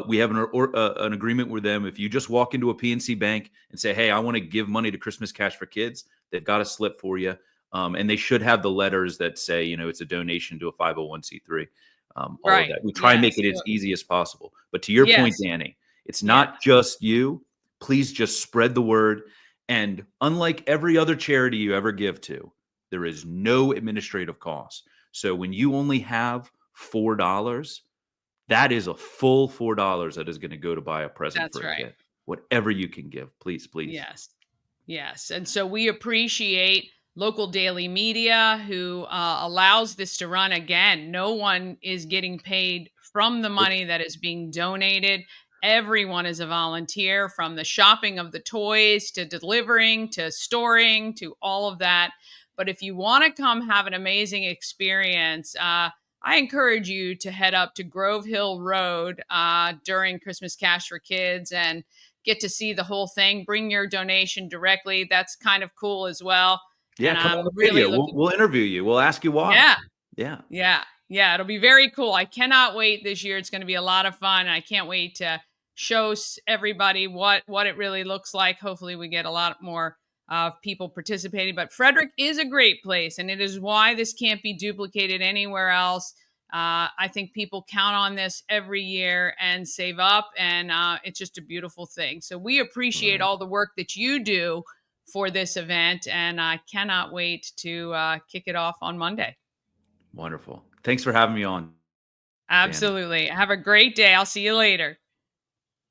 Speaker 10: We have an agreement with them. If you just walk into a PNC bank and say, hey, I want to give money to Christmas Cash for Kids, they've got a slip for you. And they should have the letters that say, you know, it's a donation to a 501c3. All of that. We try and make it as easy as possible. But to your point, Danny, it's not just you. Please just spread the word. And unlike every other charity you ever give to, there is no administrative cost. So when you only have $4, that is a full $4 that is going to go to buy a present for a kid. Whatever you can give, please.
Speaker 3: Yes. And so we appreciate local daily media who allows this to run. Again, no one is getting paid from the money that is being donated. Everyone is a volunteer, from the shopping of the toys to delivering to storing to all of that. But if you want to come have an amazing experience, I encourage you to head up to Grove Hill Road during Christmas Cash for Kids and get to see the whole thing. Bring your donation directly. That's kind of cool as well.
Speaker 10: Yeah, and come on the video. We'll interview you. We'll ask you why.
Speaker 3: Yeah. It'll be very cool. I cannot wait this year. It's going to be a lot of fun. I can't wait to show everybody what it really looks like. Hopefully we get a lot more people participating. But Frederick is a great place, and it is why this can't be duplicated anywhere else. I think people count on this every year and save up, and it's just a beautiful thing. So we appreciate all the work that you do for this event, and I cannot wait to kick it off on Monday.
Speaker 10: Wonderful. Thanks for having me on.
Speaker 3: Absolutely. Danny. Have a great day. I'll see you later.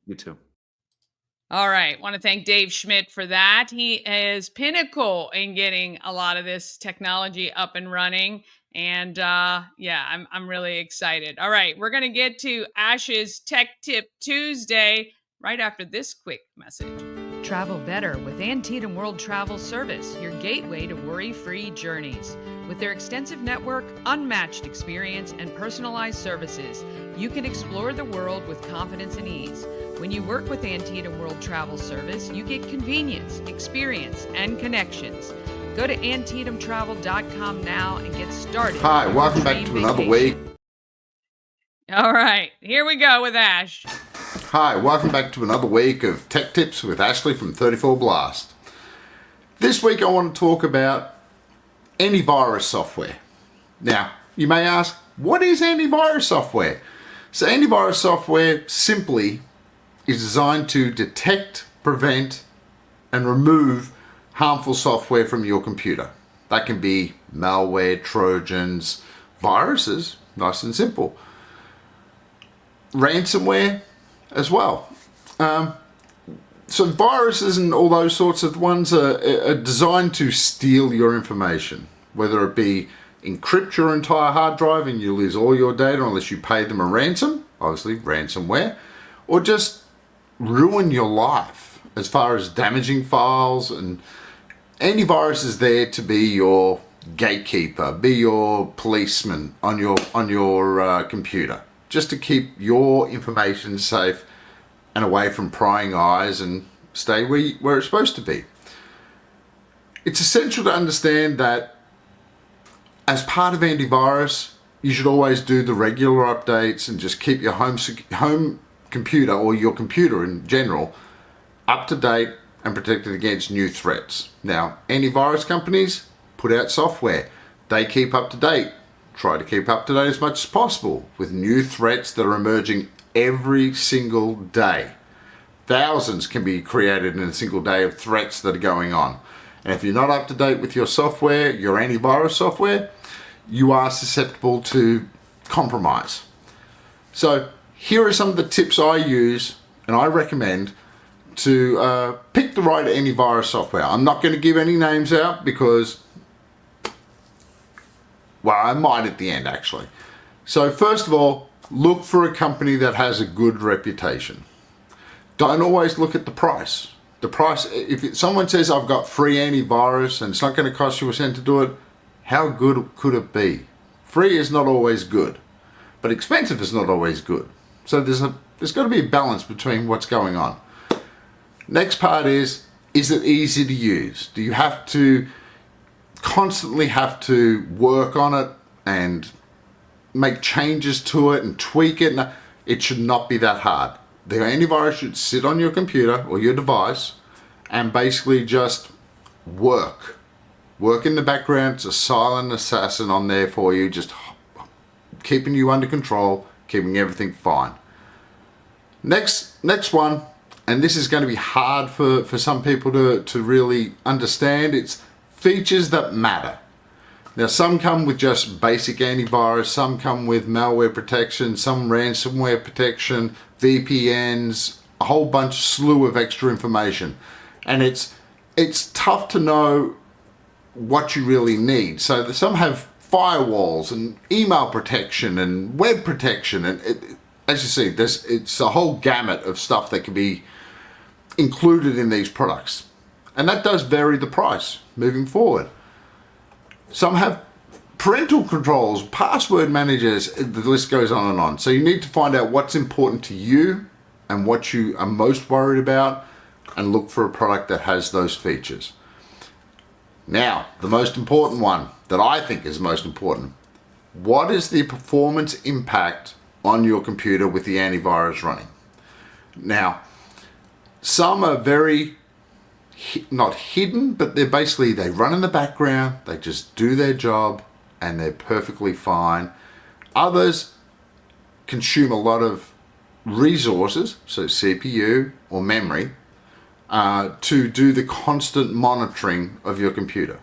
Speaker 10: You too.
Speaker 3: All right. Want to thank Dave Schmidt for that. He is pinnacle in getting a lot of this technology up and running. And I'm really excited. All right. We're going to get to Ash's Tech Tip Tuesday right after this quick message. Travel better with Antietam World Travel Service, your gateway to worry-free journeys. With their extensive network, unmatched experience, and personalized services, you can explore the world with confidence and ease. When you work with Antietam World Travel Service, you get convenience, experience, and connections. Go to AntietamTravel.com now and get started.
Speaker 11: Hi, welcome back to another week.
Speaker 3: All right, here we go with Ash.
Speaker 11: Hi, welcome back to another week of Tech Tips with Ashley from 34Blast. This week I want to talk about antivirus software. Now, you may ask, what is antivirus software? So antivirus software simply is designed to detect, prevent, and remove harmful software from your computer. That can be malware, trojans, viruses, nice and simple. Ransomware as well. So viruses and all those sorts of ones are designed to steal your information, whether it be encrypt your entire hard drive and you lose all your data unless you pay them a ransom, obviously ransomware, or just ruin your life as far as damaging files. And antivirus is there to be your gatekeeper, be your policeman on your computer, just to keep your information safe and away from prying eyes and stay where it's supposed to be. It's essential to understand that as part of antivirus, you should always do the regular updates and just keep your home computer, or your computer in general, up to date and protected against new threats. Now, antivirus companies put out software. They keep up to date. Try to keep up to date as much as possible with new threats that are emerging every single day. Thousands can be created in a single day of threats that are going on. And if you're not up to date with your software, your antivirus software, you are susceptible to compromise. So here are some of the tips I use and I recommend to pick the right antivirus software. I'm not going to give any names out because, well, I might at the end actually. So first of all, look for a company that has a good reputation. Don't always look at the price. The price, if someone says I've got free antivirus and it's not going to cost you a cent to do it, how good could it be? Free is not always good, but expensive is not always good. So there's got to be a balance between what's going on. Next part is it easy to use? Do you have to constantly work on it and make changes to it and tweak it? No, it should not be that hard. The antivirus should sit on your computer or your device and basically just work in the background. It's a silent assassin on there for you, just keeping you under control, keeping everything fine. Next one, and this is going to be hard for some people to really understand, it's features that matter. Now, some come with just basic antivirus, some come with malware protection, some ransomware protection, VPNs, a whole slew of extra information. And it's tough to know what you really need. So some have firewalls and email protection and web protection. And as you see, it's a whole gamut of stuff that can be included in these products. And that does vary the price moving forward. Some have parental controls, password managers, the list goes on and on. So you need to find out what's important to you and what you are most worried about and look for a product that has those features. Now, the most important one that I think is most important, what is the performance impact on your computer with the antivirus running? Now, some are very not hidden, but they run in the background, they just do their job and they're perfectly fine. Others consume a lot of resources, so CPU or memory, to do the constant monitoring of your computer.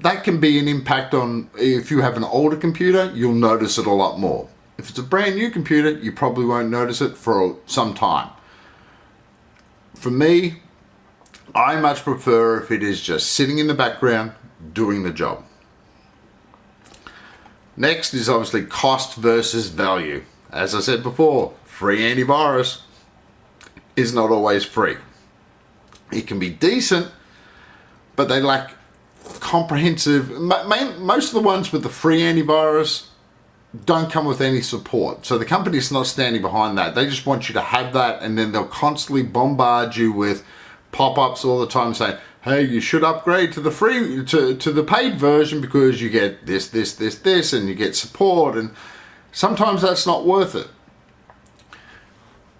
Speaker 11: That can be an impact on, if you have an older computer, you'll notice it a lot more. If it's a brand new computer, you probably won't notice it for some time. For me, I much prefer if it is just sitting in the background doing the job. Next is obviously cost versus value. As I said before, free antivirus is not always free. It can be decent, but they lack comprehensive. Most of the ones with the free antivirus don't come with any support. So the company's not standing behind that. They just want you to have that, and then they'll constantly bombard you with pop-ups all the time saying, hey, you should upgrade to the free, to the paid version because you get this, and you get support, and sometimes that's not worth it.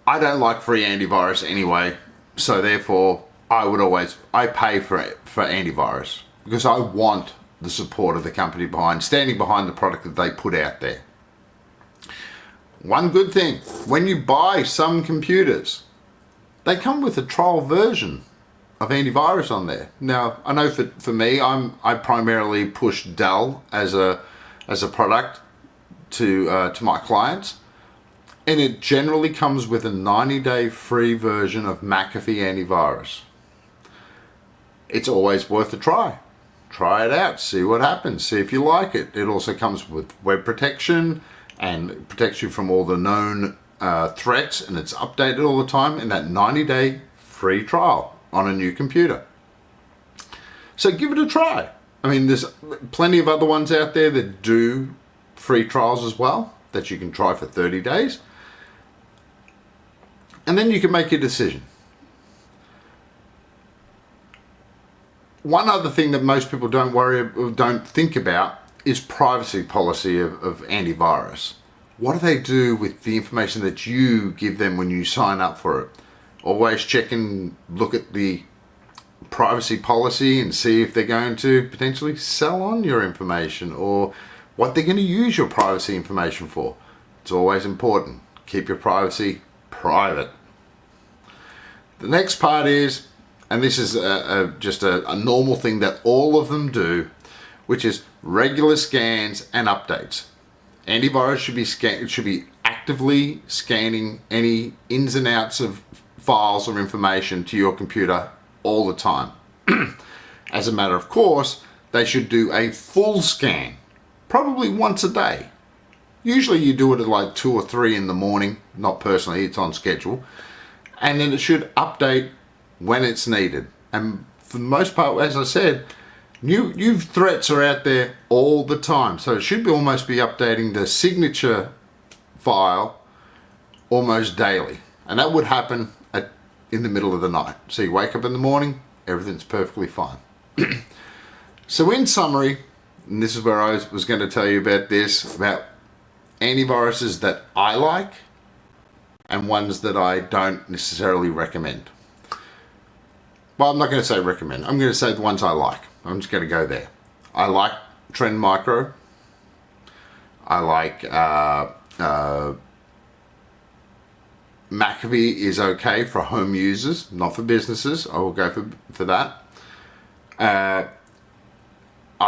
Speaker 11: I don't like free antivirus anyway, so therefore I pay for antivirus because I want the support of the company standing behind the product that they put out there. One good thing, when you buy some computers, they come with a trial version of antivirus on there. Now, I know for me, I primarily push Dell as a product to my clients, and it generally comes with a 90-day free version of McAfee antivirus. It's always worth a try. Try it out, see what happens, see if you like it. It also comes with web protection and it protects you from all the known threats, and it's updated all the time in that 90-day free trial on a new computer. So give it a try. I mean, there's plenty of other ones out there that do free trials as well that you can try for 30 days. And then you can make your decision. One other thing that most people don't think about is privacy policy of antivirus. What do they do with the information that you give them when you sign up for it? Always check and look at the privacy policy and see if they're going to potentially sell on your information or what they're going to use your privacy information for. It's always important. Keep your privacy private. The next part is, and this is just a normal thing that all of them do, which is regular scans and updates. Antivirus should be actively scanning any ins and outs of files or information to your computer all the time. As a matter of course, they should do a full scan, probably once a day. Usually you do it at like 2 or 3 in the morning, not personally, it's on schedule. And then it should update when it's needed. And for the most part, as I said, new threats are out there all the time. So it should almost be updating the signature file almost daily. And that would happen in the middle of the night. So you wake up in the morning, everything's perfectly fine. So in summary, and this is where I was going to tell you about antiviruses that I like and ones that I don't necessarily recommend. Well, I'm not going to say recommend. I'm going to say the ones I like. I'm just going to go there. I like Trend Micro. I like McAfee is okay for home users, not for businesses. I will go for that. I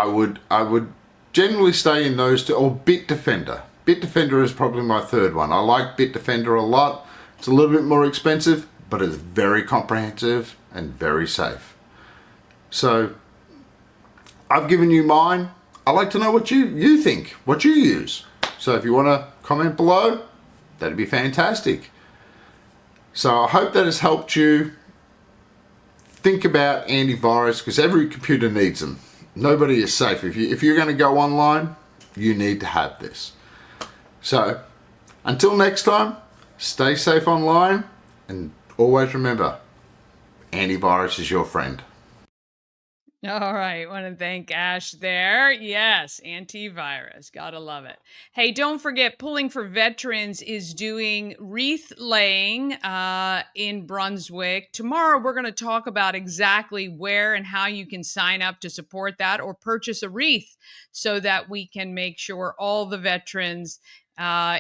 Speaker 11: would generally stay in those two, or Bitdefender. Bitdefender is probably my third one. I like Bitdefender a lot. It's a little bit more expensive, but it's very comprehensive and very safe. So I've given you mine. I'd like to know what you think, what you use. So if you want to comment below, that'd be fantastic. So I hope that has helped you think about antivirus, because every computer needs them. Nobody is safe. If you're going to go online, you need to have this. So until next time, stay safe online, and always remember, antivirus is your friend.
Speaker 3: All right. Want to thank Ash there. Yes, antivirus. Gotta love it. Hey, don't forget, Pulling for Veterans is doing wreath laying in Brunswick. Tomorrow, we're going to talk about exactly where and how you can sign up to support that or purchase a wreath so that we can make sure all the veterans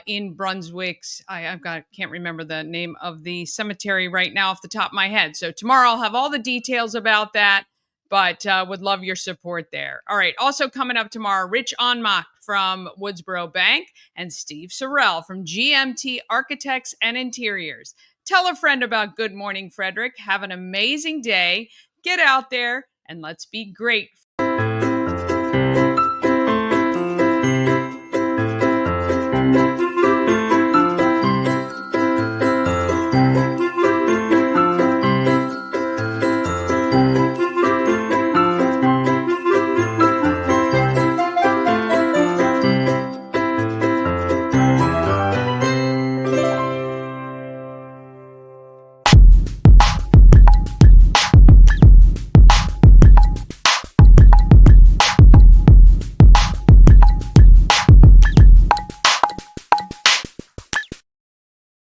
Speaker 3: in Brunswick's, can't remember the name of the cemetery right now off the top of my head. So tomorrow I'll have all the details about that, but would love your support there. All right. Also coming up tomorrow, Rich Onmak from Woodsboro Bank, and Steve Sorrell from GMT Architects and Interiors. Tell a friend about Good Morning Frederick. Have an amazing day. Get out there and let's be great